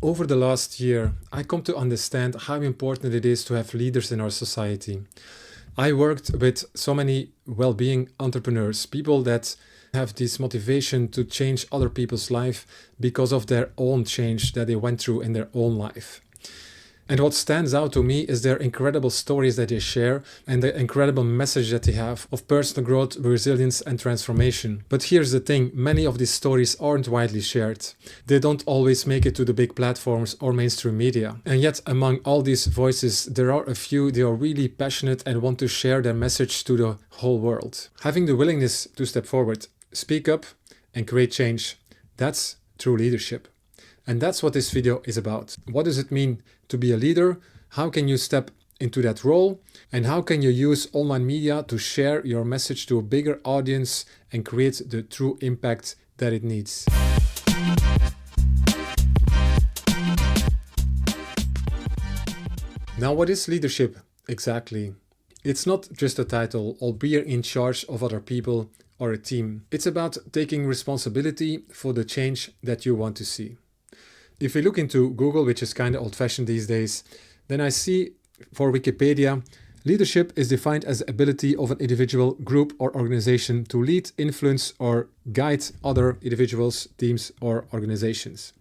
Over the last year, I come to understand how important it is to have leaders in our society. I worked with so many well-being entrepreneurs, people that have this motivation to change other people's life because of their own change that they went through in their own life. And what stands out to me is their incredible stories that they share and the incredible message that they have of personal growth, resilience, and transformation. But here's the thing, many of these stories aren't widely shared. They don't always make it to the big platforms or mainstream media. And yet, among all these voices, there are a few that are really passionate and want to share their message to the whole world. Having the willingness to step forward, speak up, and create change, that's true leadership. And that's what this video is about. What does it mean to be a leader? How can you step into that role? And how can you use online media to share your message to a bigger audience and create the true impact that it needs? Now, what is leadership exactly? It's not just a title or being in charge of other people or a team. It's about taking responsibility for the change that you want to see. If we look into Google, which is kind of old-fashioned these days, then I see for Wikipedia, leadership is defined as the ability of an individual, group, or organization to lead, influence, or guide other individuals, teams, or organizations.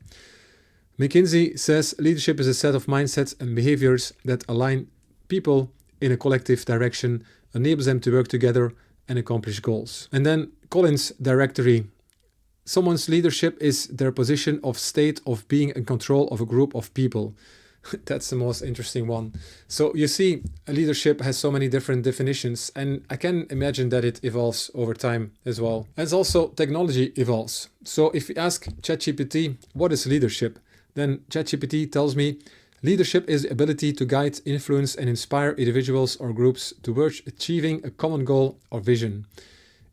McKinsey says leadership is a set of mindsets and behaviors that align people in a collective direction, enables them to work together and accomplish goals. And then Collins Directory. Someone's leadership is their position of state of being in control of a group of people. That's the most interesting one. So you see, leadership has so many different definitions, and I can imagine that it evolves over time as well. As also technology evolves. So if you ask ChatGPT, what is leadership? Then ChatGPT tells me, leadership is the ability to guide, influence, and inspire individuals or groups towards achieving a common goal or vision.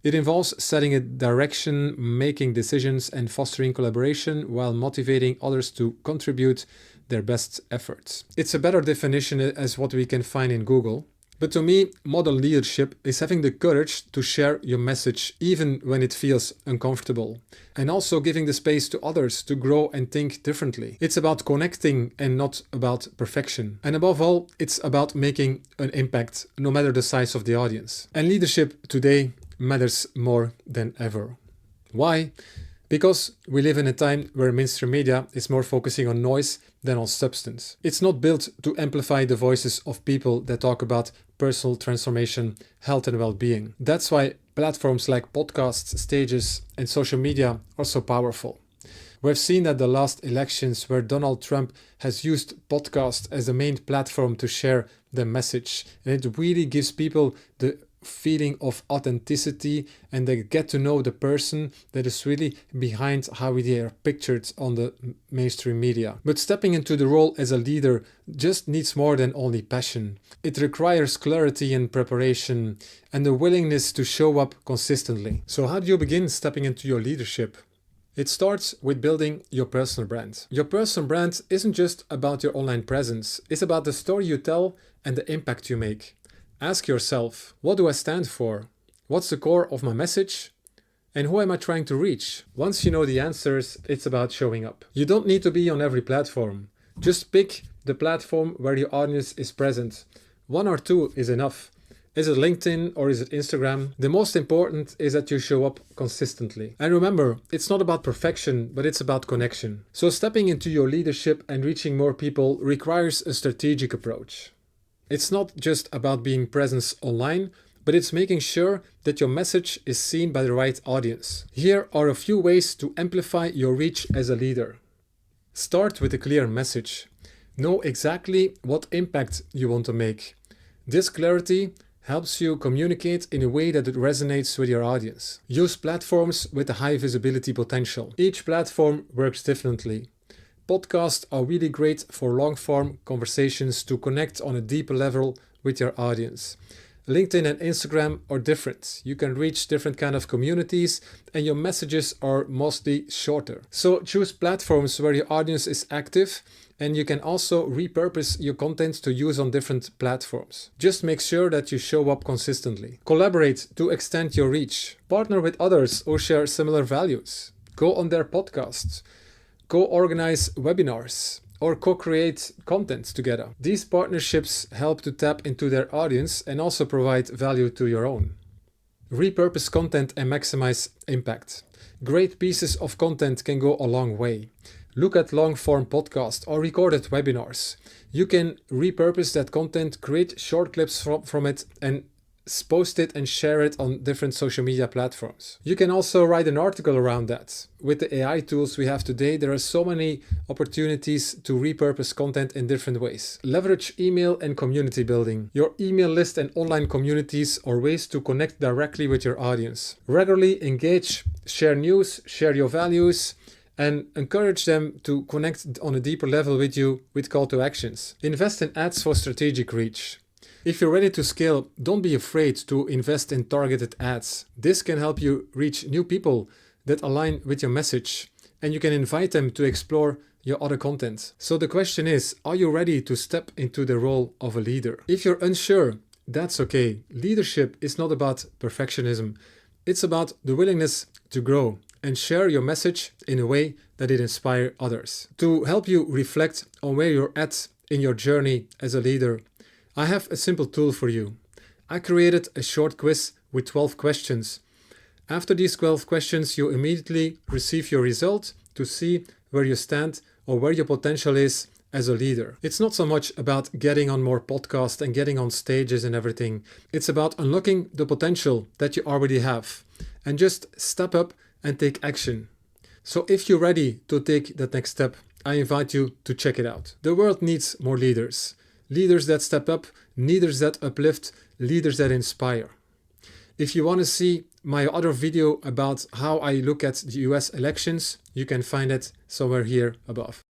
It involves setting a direction, making decisions, and fostering collaboration while motivating others to contribute their best efforts. It's a better definition as what we can find in Google. But to me, modern leadership is having the courage to share your message even when it feels uncomfortable, and also giving the space to others to grow and think differently. It's about connecting and not about perfection. And above all, it's about making an impact, no matter the size of the audience. And leadership today matters more than ever. Why? Because we live in a time where mainstream media is more focusing on noise than on substance. It's not built to amplify the voices of people that talk about personal transformation, health and well-being. That's why platforms like podcasts, stages, and social media are so powerful. We've seen that the last elections where Donald Trump has used podcasts as the main platform to share the message, and it really gives people the feeling of authenticity, and they get to know the person that is really behind how they are pictured on the mainstream media. But stepping into the role as a leader just needs more than only passion. It requires clarity and preparation and the willingness to show up consistently. So how do you begin stepping into your leadership? It starts with building your personal brand. Your personal brand isn't just about your online presence, it's about the story you tell and the impact you make. Ask yourself, what do I stand for? What's the core of my message? And who am I trying to reach? Once you know the answers, it's about showing up. You don't need to be on every platform. Just pick the platform where your audience is present. One or two is enough. Is it LinkedIn or is it Instagram? The most important is that you show up consistently. And remember, it's not about perfection, but it's about connection. So stepping into your leadership and reaching more people requires a strategic approach. It's not just about being present online, but it's making sure that your message is seen by the right audience. Here are a few ways to amplify your reach as a leader. Start with a clear message. Know exactly what impact you want to make. This clarity helps you communicate in a way that it resonates with your audience. Use platforms with a high visibility potential. Each platform works differently. Podcasts are really great for long-form conversations to connect on a deeper level with your audience. LinkedIn and Instagram are different. You can reach different kind of communities and your messages are mostly shorter. So choose platforms where your audience is active, and you can also repurpose your content to use on different platforms. Just make sure that you show up consistently. Collaborate to extend your reach. Partner with others who share similar values. Go on their podcasts. co-organize webinars, or co-create content together. These partnerships help to tap into their audience and also provide value to your own. Repurpose content and maximize impact. Great pieces of content can go a long way. Look at long-form podcasts or recorded webinars. You can repurpose that content, create short clips from it, and post it and share it on different social media platforms. You can also write an article around that. With the AI tools we have today, there are so many opportunities to repurpose content in different ways. Leverage email and community building. Your email list and online communities are ways to connect directly with your audience. Regularly engage, share news, share your values, and encourage them to connect on a deeper level with you with call to actions. Invest in ads for strategic reach. If you're ready to scale, don't be afraid to invest in targeted ads. This can help you reach new people that align with your message, and you can invite them to explore your other content. So the question is, are you ready to step into the role of a leader? If you're unsure, that's okay. Leadership is not about perfectionism. It's about the willingness to grow and share your message in a way that it inspires others. To help you reflect on where you're at in your journey as a leader, I have a simple tool for you. I created a short quiz with 12 questions. After these 12 questions, you immediately receive your result to see where you stand or where your potential is as a leader. It's not so much about getting on more podcasts and getting on stages and everything. It's about unlocking the potential that you already have and just step up and take action. So if you're ready to take that next step, I invite you to check it out. The world needs more leaders. Leaders that step up, leaders that uplift, leaders that inspire. If you want to see my other video about how I look at the US elections, you can find it somewhere here above.